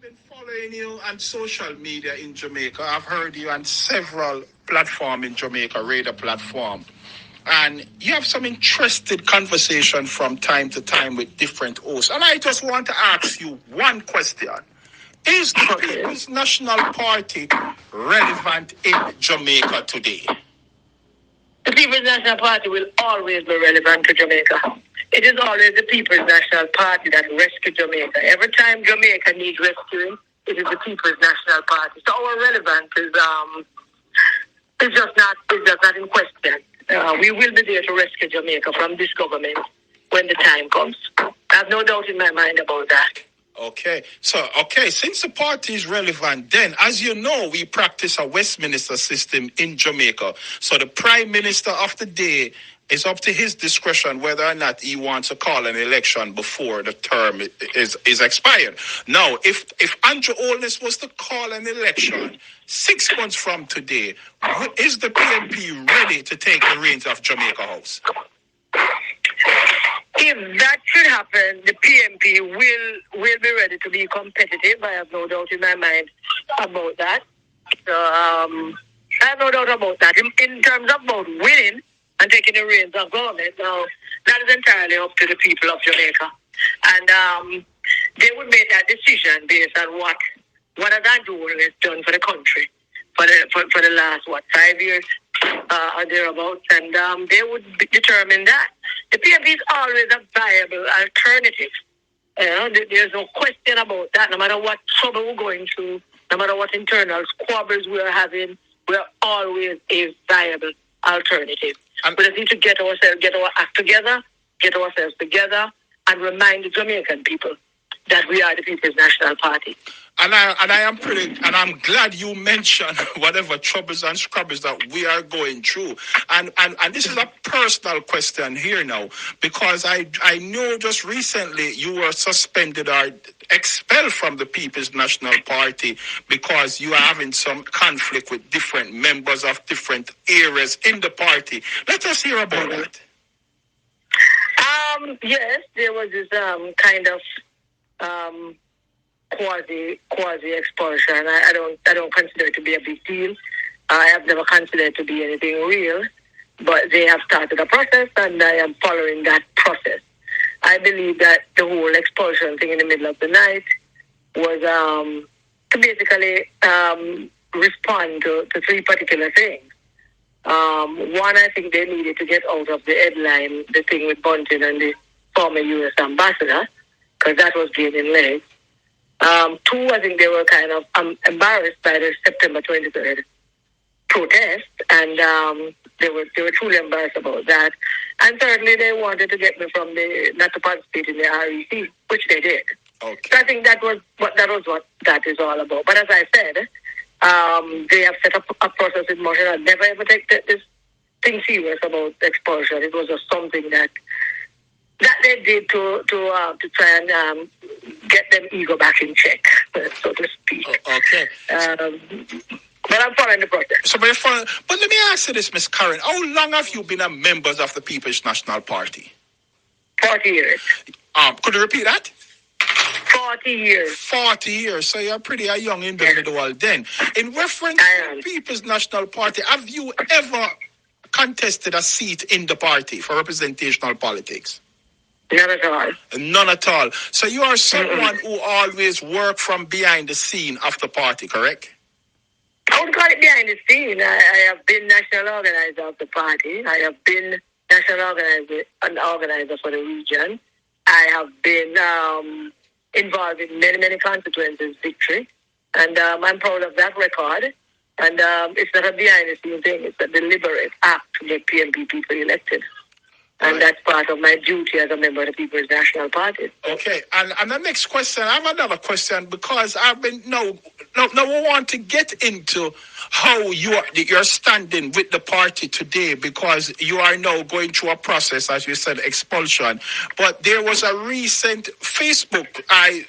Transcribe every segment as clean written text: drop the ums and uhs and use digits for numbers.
been following you on social media in Jamaica. I've heard you on several platforms in Jamaica, radar platform. And you have some interesting conversation from time to time with different hosts. And I just want to ask you one question. Is the People's National Party relevant in Jamaica today? The People's National Party will always be relevant to Jamaica. It is always the People's National Party that rescued Jamaica. Every time Jamaica needs rescuing, it is the People's National Party. So our relevance is just not in question. We will be there to rescue Jamaica from this government when the time comes. I have no doubt in my mind about that. Okay, since the party is relevant, then, as you know, we practice a Westminster system in Jamaica. So the Prime Minister of the day is up to his discretion whether or not he wants to call an election before the term is expired. Now, if Andrew Holness was to call an election 6 months from today, is the PNP ready to take the reins of Jamaica House? If that should happen, the PMP will be ready to be competitive. I have no doubt in my mind about that. So I have no doubt about that. In terms of about winning and taking the reins of government, now that is entirely up to the people of Jamaica, and they would make that decision based on what has Andrew Holness done for the country for the last 5 years or thereabouts, and they would determine that. The PMP is always a viable alternative. There's no question about that. No matter what trouble we're going through, no matter what internal squabbles we are having, we're always a viable alternative. We just need to get our act together, get ourselves together, and remind the Jamaican people that we are the People's National Party. And I'm glad you mentioned whatever troubles and scrubbles that we are going through. And this is a personal question here now, because I know just recently you were suspended or expelled from the People's National Party because you are having some conflict with different members of different areas in the party. Let us hear about that. Yes, there was this kind of quasi expulsion. I don't consider it to be a big deal. I have never considered it to be anything real, but they have started a process, and I am following that process. I believe that the whole expulsion thing in the middle of the night was to basically respond to three particular things. One, I think they needed to get out of the headline the thing with Bunting and the former U.S. ambassador, because that was gaining legs. Two, I think they were kind of embarrassed by the September 23rd protest, and they were truly embarrassed about that. And thirdly, they wanted to get me from not to participate in the REC, which they did. Okay. So I think that was what that is all about. But as I said, they have set up a process in motion. I never ever take this thing serious about expulsion. It was just something that they did to try and get them ego back in check, so to speak. Okay. But I'm following the process. So, but let me ask you this, Miss Karen. How long have you been a member of the People's National Party? 40 years. Could you repeat that? 40 years. 40 years. So you're pretty a young individual then. In reference to the People's National Party, have you ever contested a seat in the party for representational politics? None at all. None at all. So you are someone who always worked from behind the scene of the party, correct? I would call it behind the scene. I have been national organizer of the party. I have been national organizer for the region. I have been involved in many constituencies' victory. And I'm proud of that record. And it's not a behind-the-scenes thing. It's a deliberate act to get PNP people elected. And that's part of my duty as a member of the People's National Party. Okay, and the next question, I have another question, because I've been now we want to get into how you're standing with the party today, because you are now going through a process, as you said, expulsion. But there was a recent Facebook, a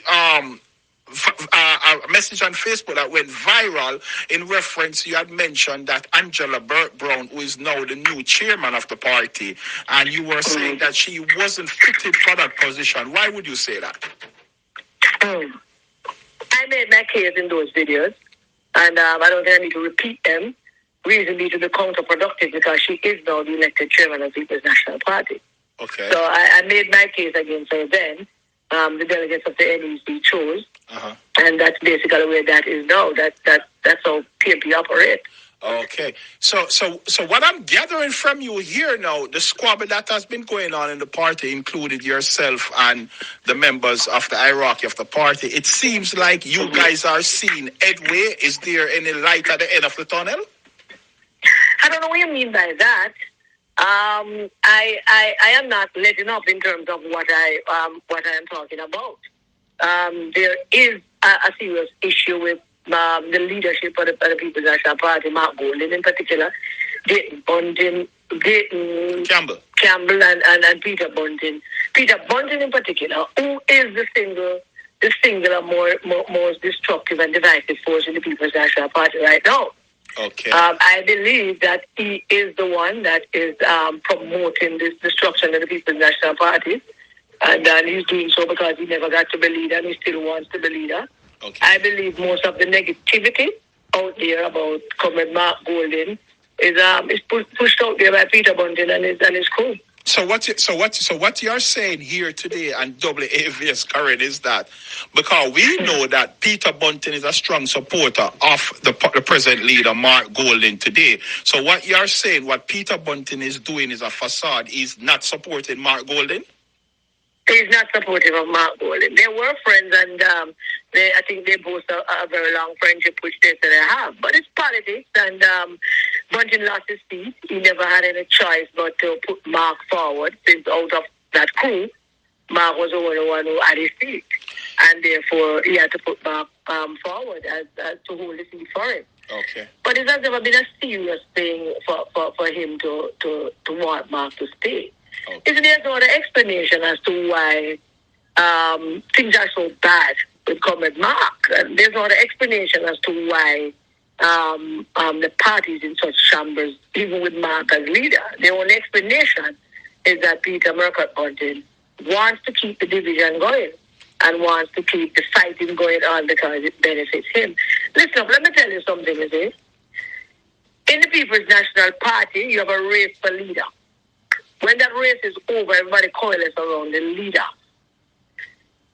message on Facebook that went viral in reference. You had mentioned that Angela Brown, who is now the new chairman of the party, and you were saying that she wasn't fitted for that position. Why would you say that? I made my case in those videos, and I don't think I need to repeat them. Reason being to be counterproductive because she is now the elected chairman of the People's National Party. Okay. So I made my case against her then. The delegates of the NEC chose, and that's basically where that is now. That's how PMP operates. Okay. So what I'm gathering from you here now, the squabble that has been going on in the party, included yourself and the members of the hierarchy of the party, it seems like you guys are seeing headway. Is there any light at the end of the tunnel? I don't know what you mean by that. I am not letting up in terms of what I am talking about. There is a serious issue with the leadership of the People's National Party, Mark Golden in particular, Dayton Campbell and Peter Bunting. Peter Bunting in particular, who is the singular most destructive and divisive force in the People's National Party right now. Okay. I believe that he is the one that is promoting this destruction of the People's National Party. And he's doing so because he never got to be leader and he still wants to be leader. Okay. I believe most of the negativity out there about Comrade Mark Golden is pushed out there by Peter Bunting and his crew. So what you're saying here today on WAVS current is that because we know that Peter Bunting is a strong supporter of the present leader Mark Golden today. So what you're saying, what Peter Bunting is doing is a facade. He's not supporting Mark Golden. He's not supportive of Mark Golden. They were friends, and I think they both a very long friendship, which they say they have. But it's politics, and Bunting lost his seat. He never had any choice but to put Mark forward, since out of that crew, Mark was the only one who had his seat. And therefore, he had to put Mark forward as to hold the seat for him. Okay. But it has never been a serious thing for him to want Mark to stay. Okay. There's no other explanation as to why things are so bad with Comrade Mark. There's no other explanation as to why the party is in such shambles, even with Mark as leader. The only explanation is that Peter Bunting wants to keep the division going and wants to keep the fighting going on because it benefits him. Listen up, let me tell you something, you see. In the People's National Party, you have a race for leader. When that race is over, everybody coalesces around the leader.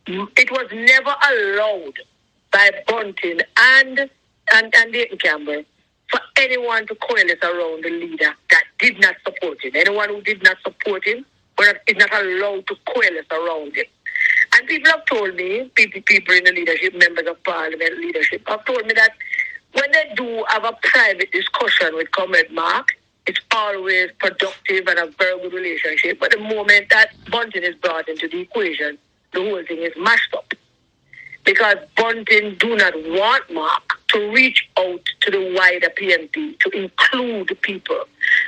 It was never allowed by Bunting and Dayton Campbell for anyone to coalesce around the leader that did not support him. Anyone who did not support him is not allowed to coalesce around him. And people have told me, people in the leadership, members of parliament leadership, have told me that when they do have a private discussion with Comrade Mark, it's always productive and a very good relationship. But the moment that Bunting is brought into the equation, the whole thing is mashed up. Because Bunting do not want Mark to reach out to the wider PMP, to include people,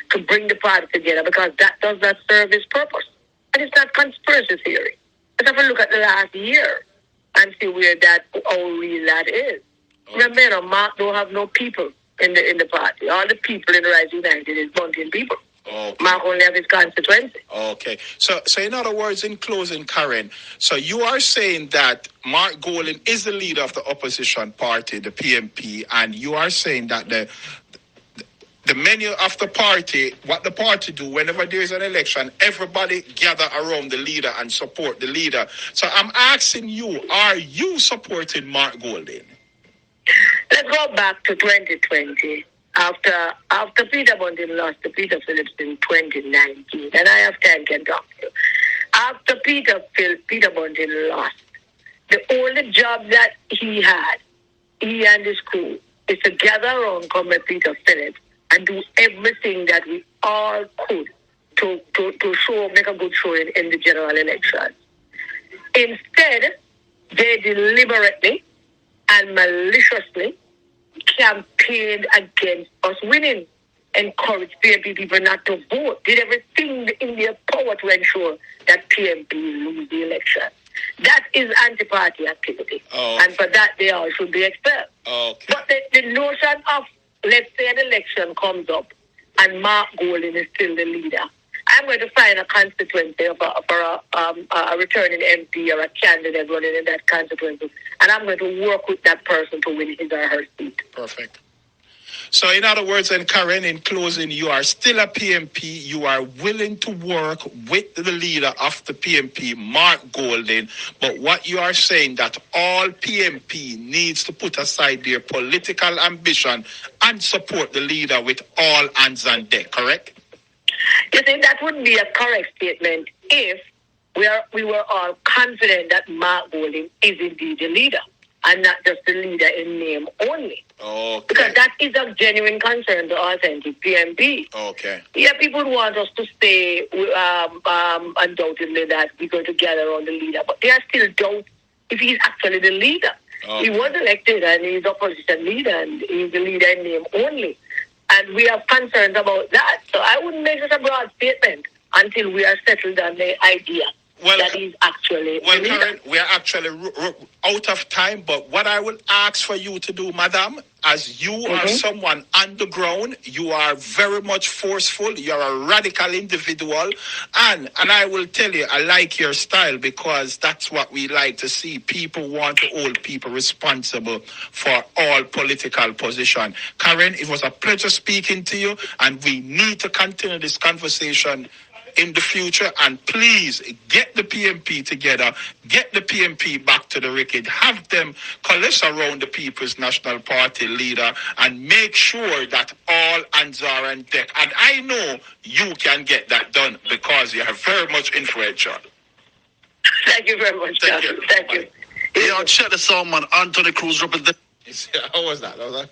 to bring the party together, because that does not serve his purpose. And it's not conspiracy theory. Let's have a look at the last year and see how real that is. Okay. Remember, Mark don't have no people in the party. All the people in the Rise United is Bunting people. Okay. Mark only have his constituency. Okay. So in other words, in closing, Karen, so you are saying that Mark Golden is the leader of the opposition party, the PMP, and you are saying that the menu of the party, what the party do whenever there is an election, everybody gather around the leader and support the leader. So I'm asking you, are you supporting Mark Golden? Let's go back to 2020. After Peter Bunting lost to Peter Phillips in 2019, and I have time can talk to you. After Peter Bunting lost, the only job that he and his crew, is to gather around Comrade Peter Phillips and do everything that we all could to make a good showing in the general election. Instead, they deliberately and maliciously campaigned against us winning, encouraged PMP people not to vote, did everything in their power to ensure that PMP lose the election. That is anti-party activity. Oh. And for that, they all should be expelled. Okay. But the notion of, let's say an election comes up and Mark Golden is still the leader, I'm going to find a constituency for a returning MP or a candidate running in that constituency, and I'm going to work with that person to win his or her seat. Perfect. So, in other words, and Karen, in closing, you are still a PMP. You are willing to work with the leader of the PMP, Mark Golding. But what you are saying that all PMP needs to put aside their political ambition and support the leader with all hands on deck, correct? You see, that would be a correct statement if we were all confident that Mark Golding is indeed the leader and not just the leader in name only. Okay. Because that is of genuine concern to authentic PMP. Okay. Yeah, people want us to stay undoubtedly that we're going to gather around the leader, but they are still doubt if he's actually the leader. Okay. He was elected and he's opposition leader and he's the leader in name only. And we have concerns about that. So I wouldn't make such a broad statement until we are settled on the idea that is actually the leader. Karen, we are actually out of time, but what I will ask for you to do, madam, as you are someone on the ground, you are very much forceful, you're a radical individual, and I will tell you, I like your style because that's what we like to see. People want to hold people responsible for all political position. Karen, it was a pleasure speaking to you, and we need to continue this conversation in the future, and please get the PMP together, get the PMP back to the wicket, have them coalesce around the People's National Party leader, and make sure that all hands are on deck. And I know you can get that done because you are very much influential. Thank you very much. Thank you. Thank you. Check this out, man. Anthony Cruz represent. How was that?